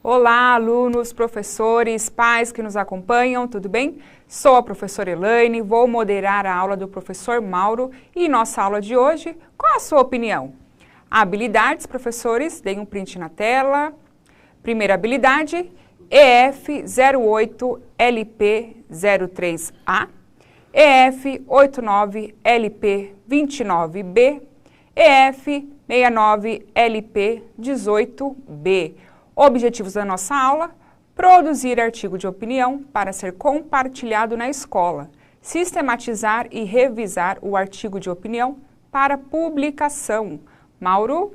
Olá, alunos, professores, pais que nos acompanham, tudo bem? Sou a professora Elaine, vou moderar a aula do professor Mauro e nossa aula de hoje, qual a sua opinião? Habilidades, professores, deem um print na tela. Primeira habilidade, EF08LP03A, EF89LP29B, EF69LP18B. Objetivos da nossa aula: produzir artigo de opinião para ser compartilhado na escola, sistematizar e revisar o artigo de opinião para publicação. Mauro?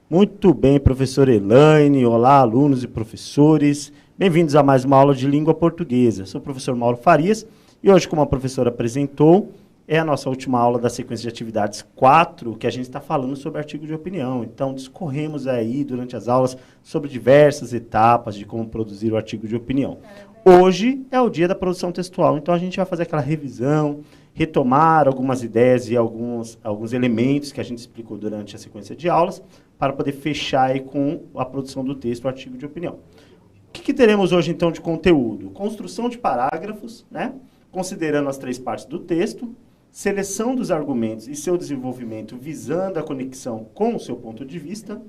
Muito bem, professora Elaine. Olá, alunos e professores. Bem-vindos a mais uma aula de língua portuguesa. Sou o professor Mauro Farias e hoje, como a professora apresentou, é a nossa última aula da sequência de atividades 4, que a gente está falando sobre artigo de opinião. Então, discorremos aí durante as aulas sobre diversas etapas de como produzir o artigo de opinião. Hoje é o dia da produção textual, então a gente vai fazer aquela revisão, retomar algumas ideias e alguns elementos que a gente explicou durante a sequência de aulas, para poder fechar aí com a produção do texto, o artigo de opinião. O que teremos hoje, então, de conteúdo? Construção de parágrafos, né? Considerando as 3 partes do texto, seleção dos argumentos e seu desenvolvimento visando a conexão com o seu ponto de vista,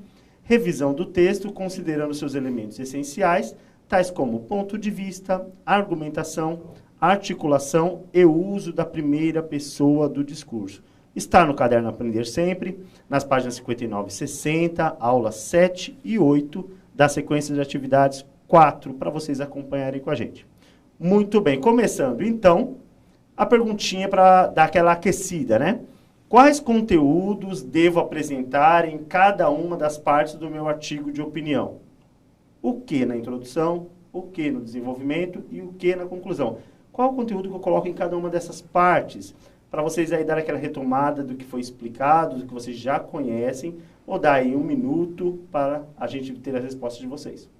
revisão do texto considerando seus elementos essenciais, tais como ponto de vista, argumentação, articulação e uso da primeira pessoa do discurso. Está no caderno Aprender Sempre, nas páginas 59 e 60, aulas 7 e 8 da sequência de atividades 4, para vocês acompanharem com a gente. Muito bem, começando então, a perguntinha para dar aquela aquecida, né? Quais conteúdos devo apresentar em cada uma das partes do meu artigo de opinião? O que na introdução, o que no desenvolvimento e o que na conclusão? Qual o conteúdo que eu coloco em cada uma dessas partes? Para vocês aí dar aquela retomada do que foi explicado, do que vocês já conhecem, ou dar aí 1 minuto para a gente ter as respostas de vocês.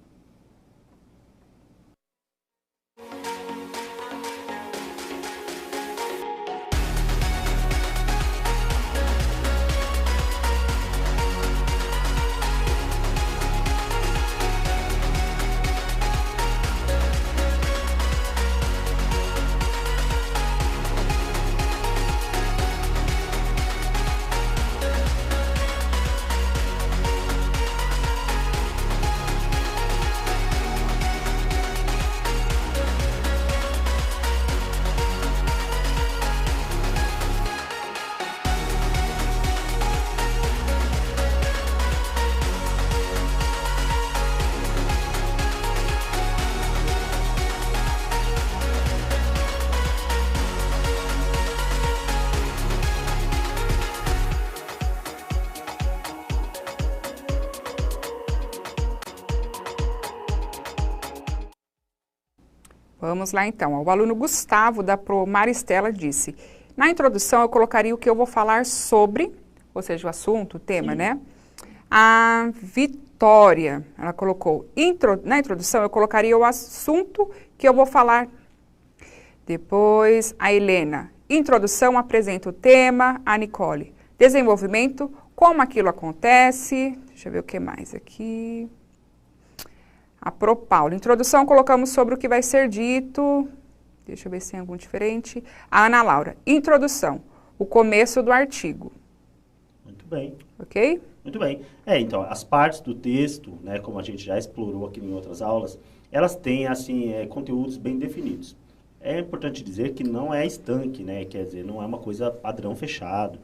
Vamos lá então. O aluno Gustavo da Pro Maristela disse: na introdução eu colocaria o que eu vou falar sobre, ou seja, o assunto, o tema, Sim. né? A Vitória, ela colocou, na introdução eu colocaria o assunto que eu vou falar. Depois a Helena, introdução apresenta o tema. A Nicole, desenvolvimento, como aquilo acontece. Deixa eu ver o que mais aqui. A Pro Paulo, introdução colocamos sobre o que vai ser dito. Deixa eu ver se tem algum diferente. A Ana Laura, introdução, o começo do artigo. Muito bem. Ok? Muito bem. Então, as partes do texto, né, como a gente já explorou aqui em outras aulas, elas têm, assim, conteúdos bem definidos. É importante dizer que não é estanque, né? Quer dizer, não é uma coisa padrão fechado.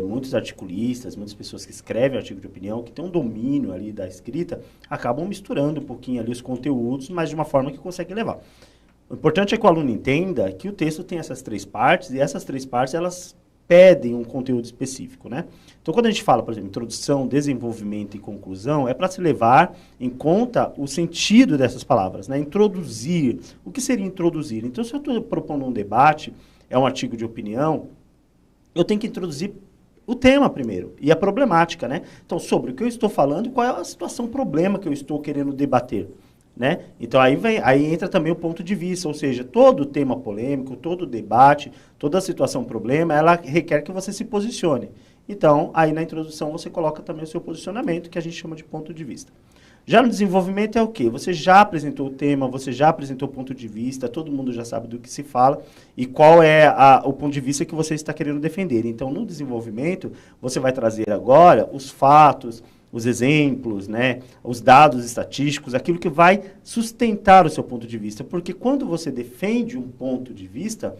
Muitos articulistas, muitas pessoas que escrevem artigo de opinião, que têm um domínio ali da escrita, acabam misturando um pouquinho ali os conteúdos, mas de uma forma que consegue levar. O importante é que o aluno entenda que o texto tem essas 3 partes, e essas 3 partes, elas pedem um conteúdo específico, né? Então, quando a gente fala, por exemplo, introdução, desenvolvimento e conclusão, é para se levar em conta o sentido dessas palavras, né? Introduzir. O que seria introduzir? Então, se eu estou propondo um debate, é um artigo de opinião, eu tenho que introduzir o tema primeiro e a problemática, né? Então, sobre o que eu estou falando, qual é a situação, problema que eu estou querendo debater, né? Então, aí entra também o ponto de vista, ou seja, todo tema polêmico, todo debate, toda situação, problema, ela requer que você se posicione. Então, aí na introdução você coloca também o seu posicionamento, que a gente chama de ponto de vista. Já no desenvolvimento é o quê? Você já apresentou o tema, você já apresentou o ponto de vista, todo mundo já sabe do que se fala e qual é o ponto de vista que você está querendo defender. Então, no desenvolvimento, você vai trazer agora os fatos, os exemplos, né, os dados estatísticos, aquilo que vai sustentar o seu ponto de vista. Porque quando você defende um ponto de vista,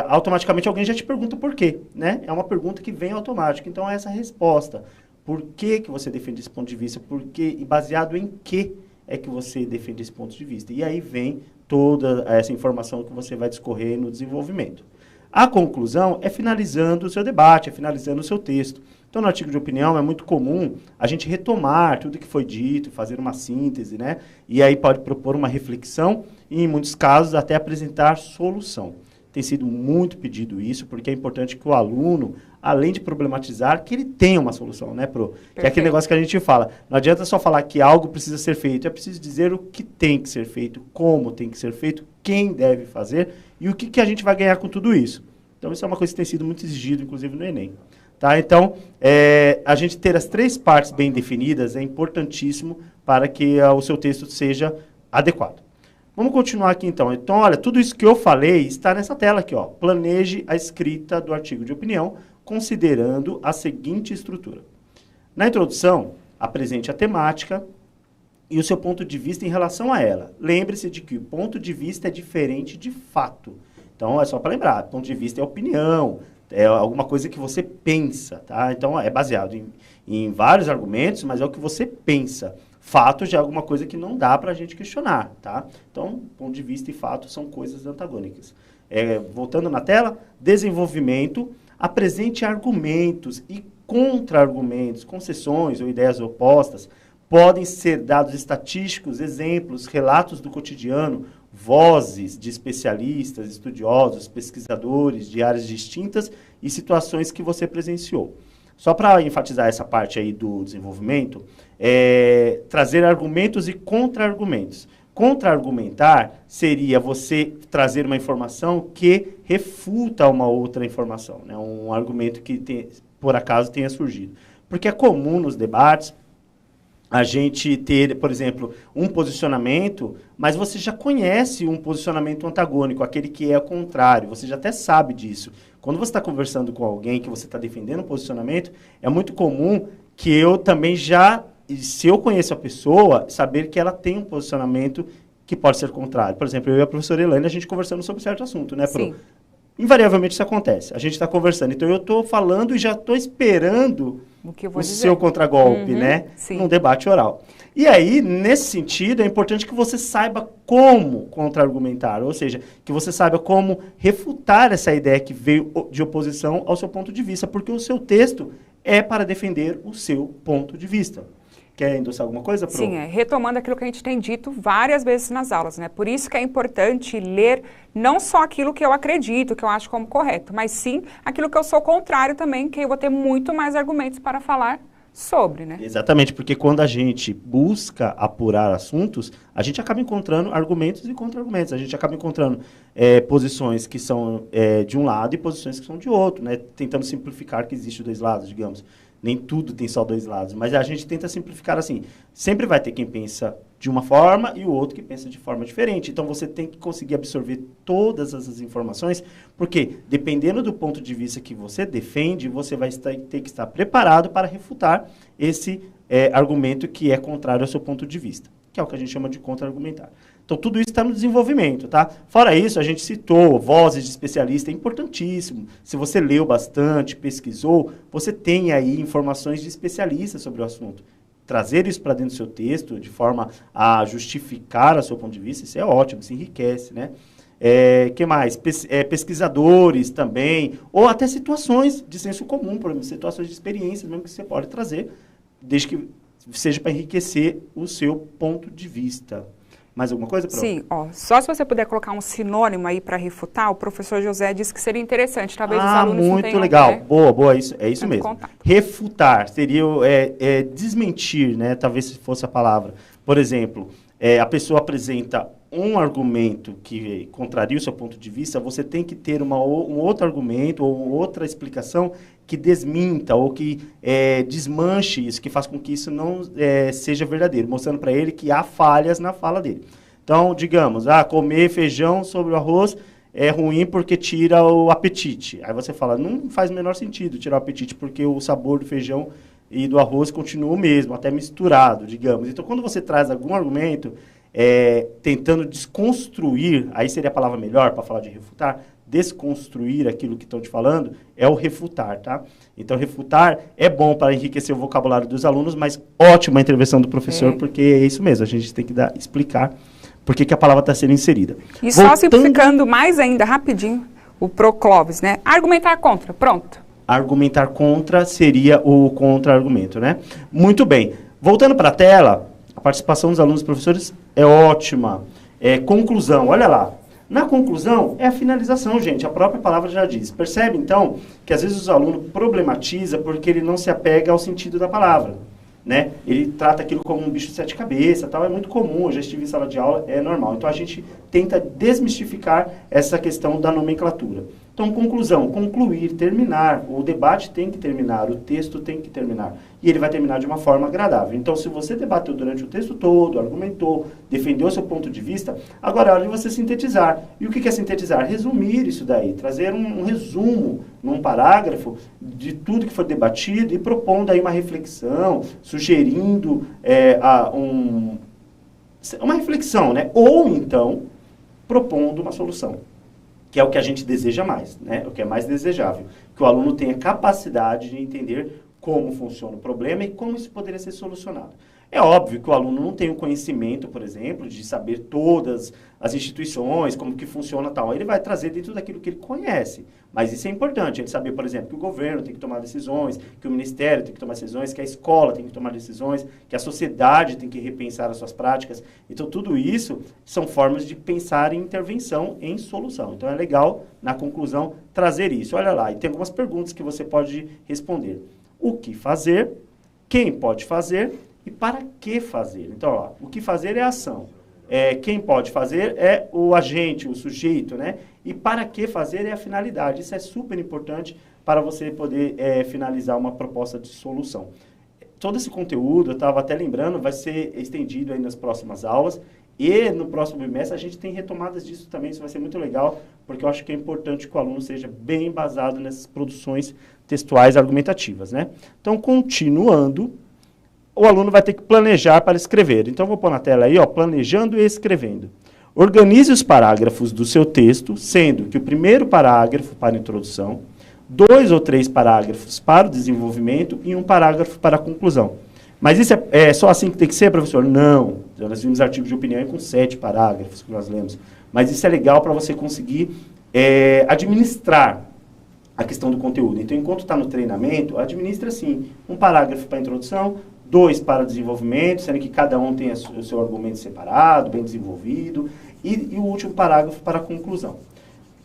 automaticamente alguém já te pergunta por quê, né? É uma pergunta que vem automática. Então, essa resposta. Por que você defende esse ponto de vista? Por quê? E baseado em que é que você defende esse ponto de vista? E aí vem toda essa informação que você vai discorrer no desenvolvimento. A conclusão é finalizando o seu debate, é finalizando o seu texto. Então, no artigo de opinião, é muito comum a gente retomar tudo que foi dito, fazer uma síntese, né? E aí pode propor uma reflexão e, em muitos casos, até apresentar solução. Tem sido muito pedido isso, porque é importante que o aluno, além de problematizar, que ele tenha uma solução, né, Pro? Que é aquele negócio que a gente fala. Não adianta só falar que algo precisa ser feito, é preciso dizer o que tem que ser feito, como tem que ser feito, quem deve fazer e o que a gente vai ganhar com tudo isso. Então, isso é uma coisa que tem sido muito exigido, inclusive, no Enem. Tá? Então, a gente ter as 3 partes bem definidas é importantíssimo para que o seu texto seja adequado. Vamos continuar aqui, então. Então, olha, tudo isso que eu falei está nessa tela aqui, ó. Planeje a escrita do artigo de opinião, considerando a seguinte estrutura. Na introdução, apresente a temática e o seu ponto de vista em relação a ela. Lembre-se de que o ponto de vista é diferente de fato. Então, é só para lembrar, ponto de vista é opinião, é alguma coisa que você pensa, tá? Então, é baseado em vários argumentos, mas é o que você pensa. Fato já é alguma coisa que não dá para a gente questionar, tá? Então, ponto de vista e fato são coisas antagônicas. Voltando na tela, desenvolvimento, apresente argumentos e contra-argumentos, concessões ou ideias opostas, podem ser dados estatísticos, exemplos, relatos do cotidiano, vozes de especialistas, estudiosos, pesquisadores de áreas distintas e situações que você presenciou. Só para enfatizar essa parte aí do desenvolvimento, trazer argumentos e contra-argumentos. Contra-argumentar seria você trazer uma informação que refuta uma outra informação, né? Um argumento que por acaso tenha surgido. Porque é comum nos debates a gente ter, por exemplo, um posicionamento, mas você já conhece um posicionamento antagônico, aquele que é o contrário, você já até sabe disso. Quando você está conversando com alguém que você está defendendo um posicionamento, é muito comum que eu também se eu conheço a pessoa, saber que ela tem um posicionamento que pode ser contrário. Por exemplo, eu e a professora Elaine, a gente conversando sobre certo assunto, né, Pro? Sim. Invariavelmente isso acontece. A gente está conversando. Então, eu estou falando e já estou esperando o seu contragolpe, né? Sim. Num debate oral. E aí, nesse sentido, é importante que você saiba como contra-argumentar, ou seja, que você saiba como refutar essa ideia que veio de oposição ao seu ponto de vista, porque o seu texto é para defender o seu ponto de vista. Quer endossar alguma coisa, Pro? Sim, retomando aquilo que a gente tem dito várias vezes nas aulas, né? Por isso que é importante ler não só aquilo que eu acredito, que eu acho como correto, mas sim aquilo que eu sou contrário também, que eu vou ter muito mais argumentos para falar sobre, né? Exatamente, porque quando a gente busca apurar assuntos, a gente acaba encontrando argumentos e contra-argumentos. A gente acaba encontrando posições que são de um lado e posições que são de outro, né? Tentando simplificar que existe dois lados, digamos. Nem tudo tem só dois lados, mas a gente tenta simplificar assim. Sempre vai ter quem pensa de uma forma e o outro que pensa de forma diferente. Então, você tem que conseguir absorver todas essas informações, porque, dependendo do ponto de vista que você defende, você vai ter que estar preparado para refutar esse argumento que é contrário ao seu ponto de vista, que é o que a gente chama de contra-argumentar. Então, tudo isso está no desenvolvimento, tá? Fora isso, a gente citou vozes de especialista, é importantíssimo. Se você leu bastante, pesquisou, você tem aí informações de especialistas sobre o assunto. Trazer isso para dentro do seu texto, de forma a justificar o seu ponto de vista, isso é ótimo, isso enriquece, né? Que mais? Pesquisadores também, ou até situações de senso comum, por exemplo, situações de experiência mesmo que você pode trazer, desde que seja para enriquecer o seu ponto de vista. Mais alguma coisa, Pro? Sim, só se você puder colocar um sinônimo aí para refutar, o professor José disse que seria interessante, talvez os alunos não tenham... Muito legal, boa, é isso mesmo. Contato. Refutar seria desmentir, né, talvez fosse a palavra. Por exemplo, a pessoa apresenta um argumento que contraria o seu ponto de vista, você tem que ter um outro argumento ou outra explicação que desminta ou que desmanche isso, que faça com que isso não seja verdadeiro, mostrando para ele que há falhas na fala dele. Então, digamos, comer feijão sobre o arroz é ruim porque tira o apetite. Aí você fala, não faz o menor sentido tirar o apetite, porque o sabor do feijão e do arroz continua o mesmo, até misturado, digamos. Então, quando você traz algum argumento tentando desconstruir, aí seria a palavra melhor para falar de refutar, desconstruir aquilo que estão te falando, é o refutar, tá? Então, refutar é bom para enriquecer o vocabulário dos alunos, mas ótima a intervenção do professor, porque é isso mesmo, a gente tem que explicar por que a palavra está sendo inserida. E só simplificando mais ainda, rapidinho, o Proclovis, né? Argumentar contra, pronto. Argumentar contra seria o contra-argumento, né? Muito bem. Voltando para a tela, a participação dos alunos e professores é ótima. Conclusão, olha lá. Na conclusão, é a finalização, gente. A própria palavra já diz. Percebe, então, que às vezes o aluno problematiza porque ele não se apega ao sentido da palavra, né? Ele trata aquilo como um bicho de 7 cabeças, tal. É muito comum, eu já estive em sala de aula, é normal. Então, a gente tenta desmistificar essa questão da nomenclatura. Então, conclusão, concluir, terminar. O debate tem que terminar, o texto tem que terminar. E ele vai terminar de uma forma agradável. Então, se você debateu durante o texto todo, argumentou, defendeu seu ponto de vista, agora é hora de você sintetizar. E o que é sintetizar? Resumir isso daí, trazer um resumo num parágrafo de tudo que foi debatido e propondo aí uma reflexão, sugerindo uma reflexão, né? Ou então, propondo uma solução, que é o que a gente deseja mais, né? O que é mais desejável, que o aluno tenha capacidade de entender como funciona o problema e como isso poderia ser solucionado. É óbvio que o aluno não tem o conhecimento, por exemplo, de saber todas as instituições, como que funciona tal. Ele vai trazer dentro daquilo que ele conhece. Mas isso é importante, ele saber, por exemplo, que o governo tem que tomar decisões, que o ministério tem que tomar decisões, que a escola tem que tomar decisões, que a sociedade tem que repensar as suas práticas. Então, tudo isso são formas de pensar em intervenção, em solução. Então, é legal, na conclusão, trazer isso. Olha lá, e tem algumas perguntas que você pode responder. O que fazer? Quem pode fazer? E para que fazer? Então, ó, o que fazer é a ação. Quem pode fazer é o agente, o sujeito, né? E para que fazer é a finalidade. Isso é super importante para você poder finalizar uma proposta de solução. Todo esse conteúdo, eu estava até lembrando, vai ser estendido aí nas próximas aulas. E no próximo bimestre a gente tem retomadas disso também. Isso vai ser muito legal, porque eu acho que é importante que o aluno seja bem embasado nessas produções textuais argumentativas, né? Então, continuando, o aluno vai ter que planejar para escrever. Então, vou pôr na tela aí, ó, planejando e escrevendo. Organize os parágrafos do seu texto, sendo que o primeiro parágrafo para a introdução, 2 ou 3 parágrafos para o desenvolvimento e um parágrafo para a conclusão. Mas isso é só assim que tem que ser, professor? Não. Nós vimos artigos de opinião com 7 parágrafos que nós lemos. Mas isso é legal para você conseguir administrar a questão do conteúdo. Então, enquanto está no treinamento, administra assim, um parágrafo para a introdução, 2 para o desenvolvimento, sendo que cada um tem o seu argumento separado, bem desenvolvido, e o último parágrafo para a conclusão.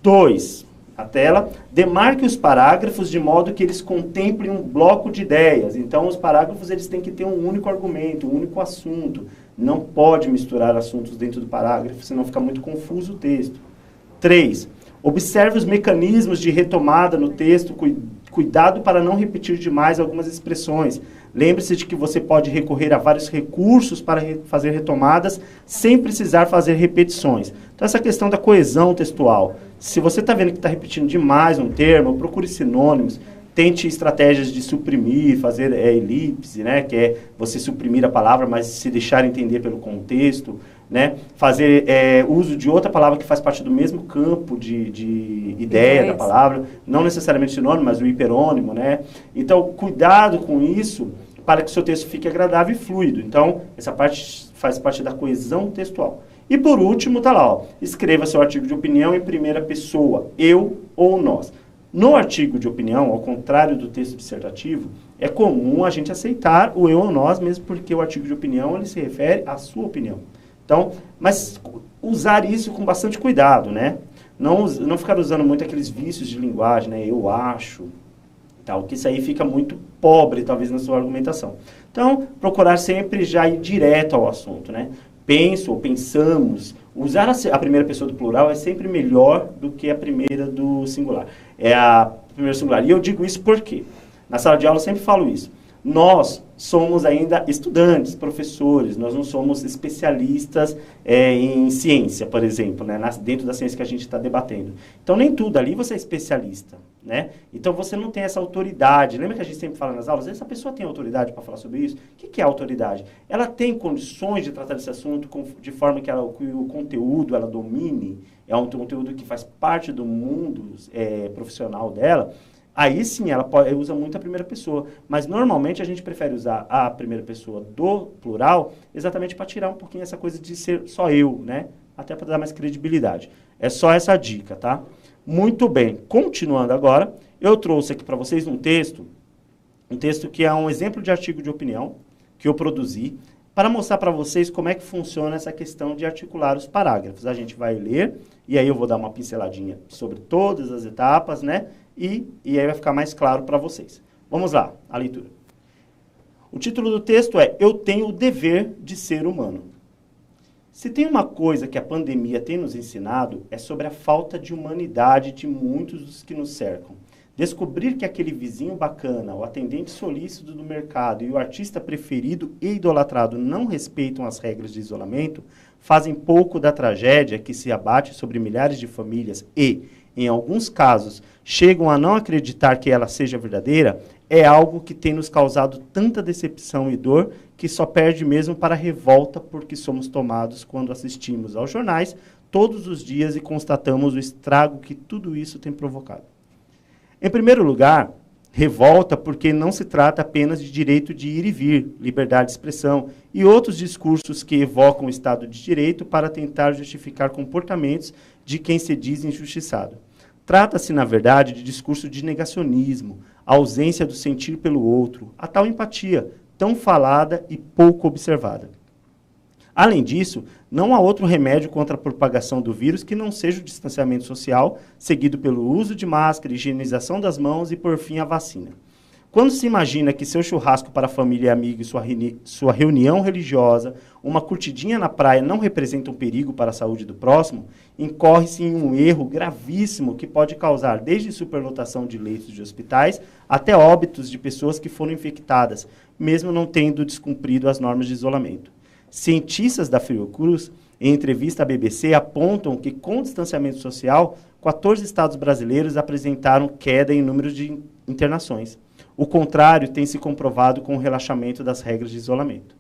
2, a tela, demarque os parágrafos de modo que eles contemplem um bloco de ideias. Então, os parágrafos eles têm que ter um único argumento, um único assunto. Não pode misturar assuntos dentro do parágrafo, senão fica muito confuso o texto. 3, observe os mecanismos de retomada no texto, cuidado para não repetir demais algumas expressões. Lembre-se de que você pode recorrer a vários recursos para fazer retomadas sem precisar fazer repetições. Então, essa questão da coesão textual. Se você está vendo que está repetindo demais um termo, procure sinônimos, tente estratégias de suprimir, fazer elipse, né, que é você suprimir a palavra, mas se deixar entender pelo contexto, né, fazer uso de outra palavra que faz parte do mesmo campo de ideia da palavra, não necessariamente sinônimo, mas o hiperônimo, né. Então, cuidado com isso para que o seu texto fique agradável e fluido. Então, essa parte faz parte da coesão textual. E por último, está lá, ó, escreva seu artigo de opinião em primeira pessoa, eu ou nós. No artigo de opinião, ao contrário do texto dissertativo, é comum a gente aceitar o eu ou nós, mesmo porque o artigo de opinião ele se refere à sua opinião. Então, mas usar isso com bastante cuidado, né? Não ficar usando muito aqueles vícios de linguagem, né? Eu acho, tal, que isso aí fica muito pobre, talvez, na sua argumentação. Então, procurar sempre já ir direto ao assunto, né? penso ou pensamos, usar a primeira pessoa do plural é sempre melhor do que a primeira do singular. É a primeira singular. E eu digo isso porque, na sala de aula eu sempre falo isso. Nós somos ainda estudantes, professores, nós não somos especialistas em ciência, por exemplo, né, dentro da ciência que a gente está debatendo. Então, nem tudo ali você é especialista, né? Então, você não tem essa autoridade. Lembra que a gente sempre fala nas aulas? Essa pessoa tem autoridade para falar sobre isso? O que é autoridade? Ela tem condições de tratar desse assunto de forma que o conteúdo ela domine, é um conteúdo que faz parte do mundo profissional dela. Aí sim, ela usa muito a primeira pessoa, mas normalmente a gente prefere usar a primeira pessoa do plural exatamente para tirar um pouquinho essa coisa de ser só eu, né? Até para dar mais credibilidade. É só essa dica, tá? Muito bem, continuando agora, eu trouxe aqui para vocês um texto que é um exemplo de artigo de opinião que eu produzi para mostrar para vocês como é que funciona essa questão de articular os parágrafos. A gente vai ler e aí eu vou dar uma pinceladinha sobre todas as etapas, né? E aí vai ficar mais claro para vocês. Vamos lá, a leitura. O título do texto é Eu tenho o dever de ser humano. Se tem uma coisa que a pandemia tem nos ensinado, é sobre a falta de humanidade de muitos dos que nos cercam. Descobrir que aquele vizinho bacana, o atendente solícito do mercado e o artista preferido e idolatrado não respeitam as regras de isolamento, fazem pouco da tragédia que se abate sobre milhares de famílias e, em alguns casos, chegam a não acreditar que ela seja verdadeira, é algo que tem nos causado tanta decepção e dor que só perde mesmo para a revolta porque somos tomados quando assistimos aos jornais todos os dias e constatamos o estrago que tudo isso tem provocado. Em primeiro lugar, revolta porque não se trata apenas de direito de ir e vir, liberdade de expressão e outros discursos que evocam o Estado de Direito para tentar justificar comportamentos de quem se diz injustiçado. Trata-se, na verdade, de discurso de negacionismo, a ausência do sentir pelo outro, a tal empatia, tão falada e pouco observada. Além disso, não há outro remédio contra a propagação do vírus que não seja o distanciamento social, seguido pelo uso de máscara, higienização das mãos e, por fim, a vacina. Quando se imagina que seu churrasco para a família e amigos, sua reunião religiosa, uma curtidinha na praia não representam um perigo para a saúde do próximo, incorre-se em um erro gravíssimo que pode causar desde superlotação de leitos de hospitais até óbitos de pessoas que foram infectadas, mesmo não tendo descumprido as normas de isolamento. Cientistas da Fiocruz, em entrevista à BBC, apontam que, com distanciamento social, 14 estados brasileiros apresentaram queda em números de internações. O contrário tem se comprovado com o relaxamento das regras de isolamento.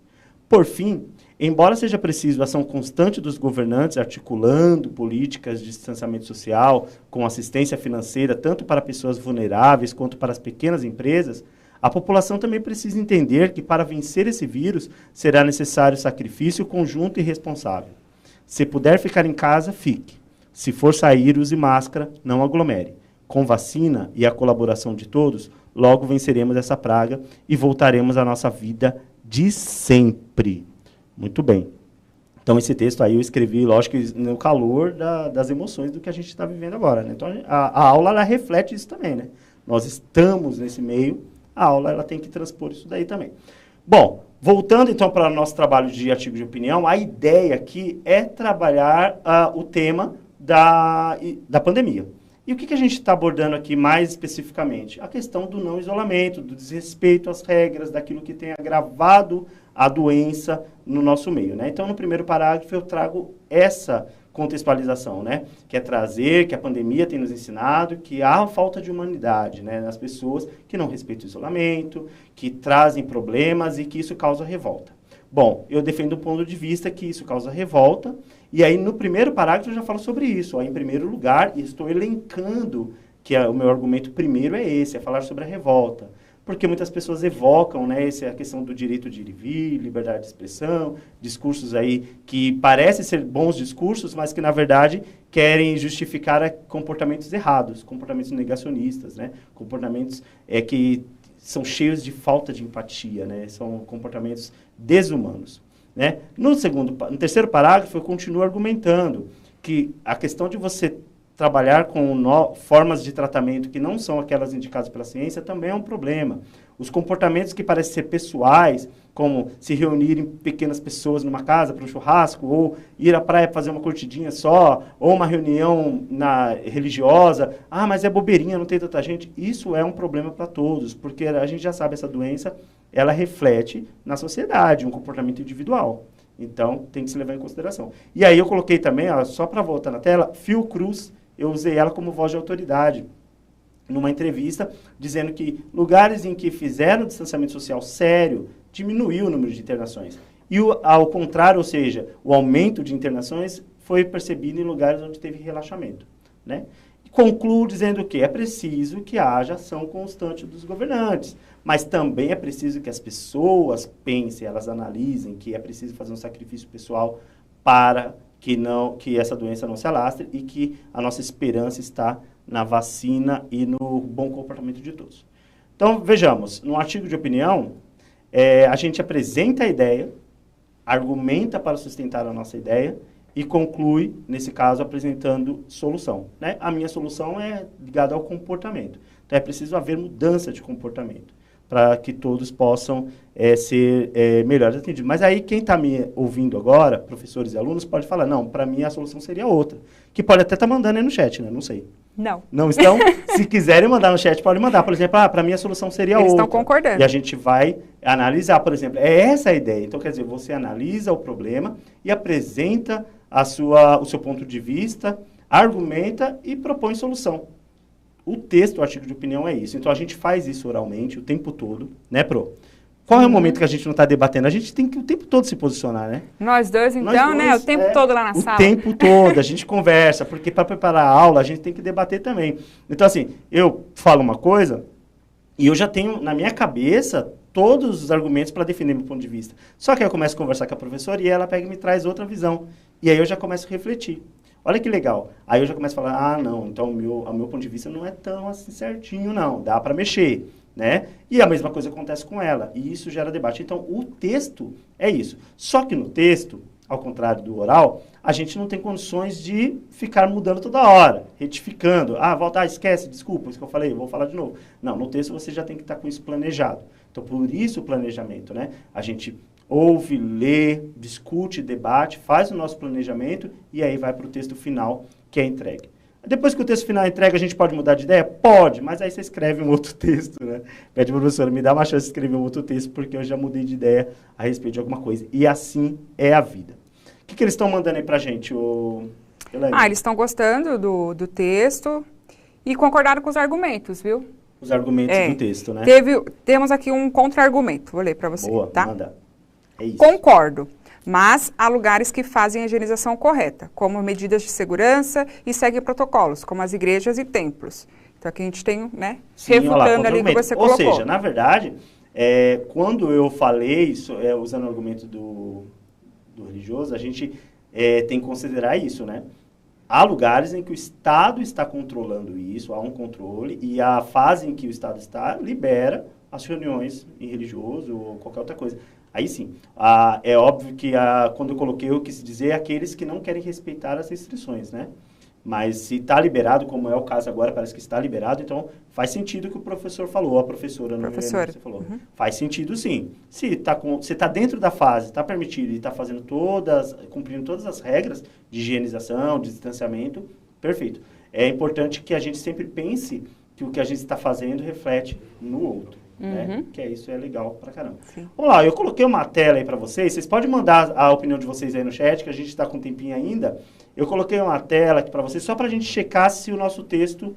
Por fim, embora seja preciso a ação constante dos governantes articulando políticas de distanciamento social com assistência financeira tanto para pessoas vulneráveis quanto para as pequenas empresas, a população também precisa entender que para vencer esse vírus será necessário sacrifício conjunto e responsável. Se puder ficar em casa, fique. Se for sair, use máscara, não aglomere. Com vacina e a colaboração de todos, logo venceremos essa praga e voltaremos à nossa vida de sempre. Muito bem. Então, esse texto aí eu escrevi, lógico, no calor das emoções do que a gente está vivendo agora, né? Então, a aula, ela reflete isso também, né? Nós estamos nesse meio, a aula ela tem que transpor isso daí também. Bom, voltando então para o nosso trabalho de artigo de opinião, a ideia aqui é trabalhar o tema da pandemia. E o que a gente está abordando aqui mais especificamente? A questão do não isolamento, do desrespeito às regras, daquilo que tem agravado a doença no nosso meio, né? Então, no primeiro parágrafo, eu trago essa contextualização, né? Que é trazer que a pandemia tem nos ensinado que há falta de humanidade, né? Nas pessoas que não respeitam o isolamento, que trazem problemas e que isso causa revolta. Bom, eu defendo o ponto de vista que isso causa revolta, e aí no primeiro parágrafo eu já falo sobre isso. Ó, em primeiro lugar, estou elencando que o meu argumento primeiro é esse, é falar sobre a revolta. Porque muitas pessoas evocam, né, a questão do direito de ir e vir, liberdade de expressão, discursos aí que parecem ser bons discursos, mas que, na verdade, querem justificar comportamentos errados, comportamentos negacionistas, né, comportamentos que são cheios de falta de empatia, né, são comportamentos desumanos. Né? No terceiro parágrafo, eu continuo argumentando que a questão de você trabalhar com formas de tratamento que não são aquelas indicadas pela ciência também é um problema. Os comportamentos que parecem ser pessoais, como se reunirem pequenas pessoas numa casa para um churrasco, ou ir à praia fazer uma curtidinha só, ou uma reunião religiosa, mas é bobeirinha, não tem tanta gente. Isso é um problema para todos, porque a gente já sabe, essa doença, ela reflete na sociedade, um comportamento individual. Então, tem que se levar em consideração. E aí eu coloquei também, só para voltar na tela, Fiocruz, eu usei ela como voz de autoridade, numa entrevista, dizendo que lugares em que fizeram distanciamento social sério, diminuiu o número de internações. E ao contrário, ou seja, o aumento de internações foi percebido em lugares onde teve relaxamento, né? Concluo dizendo que é preciso que haja ação constante dos governantes, mas também é preciso que as pessoas pensem, elas analisem que é preciso fazer um sacrifício pessoal para que essa doença não se alastre e que a nossa esperança está na vacina e no bom comportamento de todos. Então, vejamos, no artigo de opinião, a gente apresenta a ideia, argumenta para sustentar a nossa ideia e conclui, nesse caso, apresentando solução, né? A minha solução é ligada ao comportamento. Então, é preciso haver mudança de comportamento para que todos possam ser melhores atendidos. Mas aí, quem está me ouvindo agora, professores e alunos, pode falar, não, para mim a solução seria outra. Que pode até estar mandando aí no chat, né? Não sei. Não. Não estão? Se quiserem mandar no chat, pode mandar. Por exemplo, para mim a solução seria outra. Eles estão concordando. E a gente vai analisar, por exemplo, é essa a ideia. Então, quer dizer, você analisa o problema e apresenta o seu ponto de vista, argumenta e propõe solução. O texto, o artigo de opinião é isso. Então, a gente faz isso oralmente o tempo todo, né, Pro? Qual é o momento que a gente não está debatendo? A gente tem que o tempo todo se posicionar, né? Nós dois, então, né? O tempo todo lá na sala. O tempo todo, a gente conversa, porque para preparar a aula a gente tem que debater também. Então, assim, eu falo uma coisa e eu já tenho na minha cabeça todos os argumentos para defender meu ponto de vista. Só que aí eu começo a conversar com a professora e ela pega e me traz outra visão. E aí eu já começo a refletir. Olha que legal. Aí eu já começo a falar, não, então o meu ponto de vista não é tão assim certinho, não. Dá para mexer, né? E a mesma coisa acontece com ela. E isso gera debate. Então, o texto é isso. Só que no texto, ao contrário do oral, a gente não tem condições de ficar mudando toda hora, retificando. Volta, esquece, desculpa, isso que eu falei, vou falar de novo. Não, no texto você já tem que estar com isso planejado. Então, por isso o planejamento, né? A gente ouve, lê, discute, debate, faz o nosso planejamento e aí vai para o texto final que é entregue. Depois que o texto final é entregue, a gente pode mudar de ideia? Pode, mas aí você escreve um outro texto, né? Pede para a professora, me dá uma chance de escrever um outro texto, porque eu já mudei de ideia a respeito de alguma coisa. E assim é a vida. O que eles estão mandando aí para a gente, Elaine? Eles estão gostando do texto e concordaram com os argumentos, viu? Os argumentos do texto, né? Temos aqui um contra-argumento, vou ler para você, Boa, tá? manda. É isso. Concordo, mas há lugares que fazem a higienização correta, como medidas de segurança e seguem protocolos, como as igrejas e templos. Então aqui a gente tem, né, sim, refutando ali o que você colocou. Ou seja, na verdade, quando eu falei isso, usando o argumento do religioso, a gente tem que considerar isso, né? Há lugares em que o Estado está controlando isso, há um controle, e a fase em que o Estado está libera as reuniões em religioso ou qualquer outra coisa. Aí sim, é óbvio que quando eu coloquei, eu quis dizer aqueles que não querem respeitar as restrições, né? Mas se está liberado, como é o caso agora, parece que está liberado, então faz sentido o que o professor falou, a professora, não professora. Você falou. Uhum. Faz sentido sim. Se está dentro da fase, está permitido e está fazendo cumprindo todas as regras de higienização, de distanciamento, perfeito. É importante que a gente sempre pense que o que a gente está fazendo reflete no outro. Né? Que isso é legal pra caramba. Sim. Vamos lá, eu coloquei uma tela aí pra vocês podem mandar a opinião de vocês aí no chat, que a gente está com um tempinho ainda. Eu coloquei uma tela aqui pra vocês, só pra gente checar se o nosso texto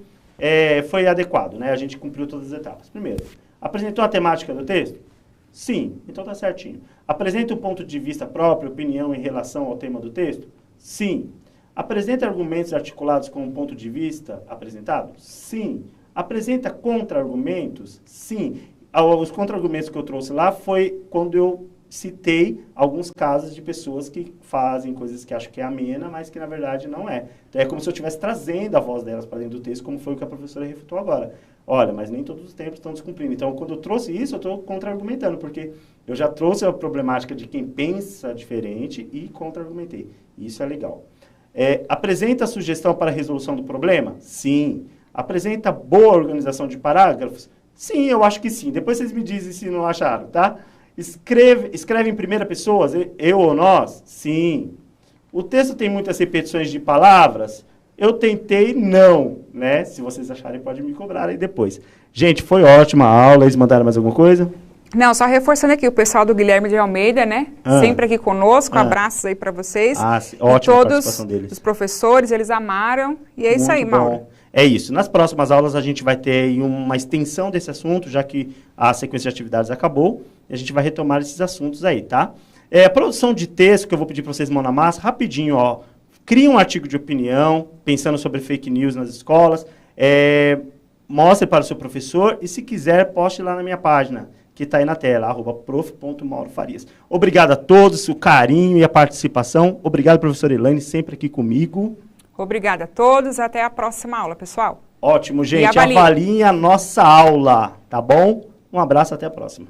foi adequado, né? A gente cumpriu todas as etapas. Primeiro, apresentou a temática do texto? Sim, então tá certinho. Apresenta um ponto de vista próprio, opinião em relação ao tema do texto? Sim. Apresenta argumentos articulados com um ponto de vista apresentado? Sim. Apresenta contra-argumentos? Sim. Os contra-argumentos que eu trouxe lá foi quando eu citei alguns casos de pessoas que fazem coisas que acham que é amena, mas que na verdade não é. Então é como se eu estivesse trazendo a voz delas para dentro do texto, como foi o que a professora refutou agora. Olha, mas nem todos os tempos estão descumprindo. Então, quando eu trouxe isso, eu estou contra-argumentando, porque eu já trouxe a problemática de quem pensa diferente e contra-argumentei. Isso é legal. Apresenta a sugestão para a resolução do problema? Sim. Apresenta boa organização de parágrafos? Sim, eu acho que sim. Depois vocês me dizem se não acharam, tá? Escreve em primeira pessoa, eu ou nós? Sim. O texto tem muitas repetições de palavras? Eu tentei não, né? Se vocês acharem, pode me cobrar aí depois. Gente, foi ótima a aula. Eles mandaram mais alguma coisa? Não, só reforçando aqui, o pessoal do Guilherme de Almeida, né? Sempre aqui conosco, abraços aí para vocês. Ótima todos participação deles. Os professores, eles amaram. E é isso aí, Mauro. É isso. Nas próximas aulas a gente vai ter uma extensão desse assunto, já que a sequência de atividades acabou. E a gente vai retomar esses assuntos aí, tá? A produção de texto, que eu vou pedir para vocês mão na massa, rapidinho, ó. Crie um artigo de opinião, pensando sobre fake news nas escolas. Mostre para o seu professor e, se quiser, poste lá na minha página, que está aí na tela, @prof.maurofarias. Obrigado a todos, o carinho e a participação. Obrigado, professora Elaine, sempre aqui comigo. Obrigada a todos, até a próxima aula, pessoal. Ótimo, gente. Avaliem a nossa aula, tá bom? Um abraço, até a próxima.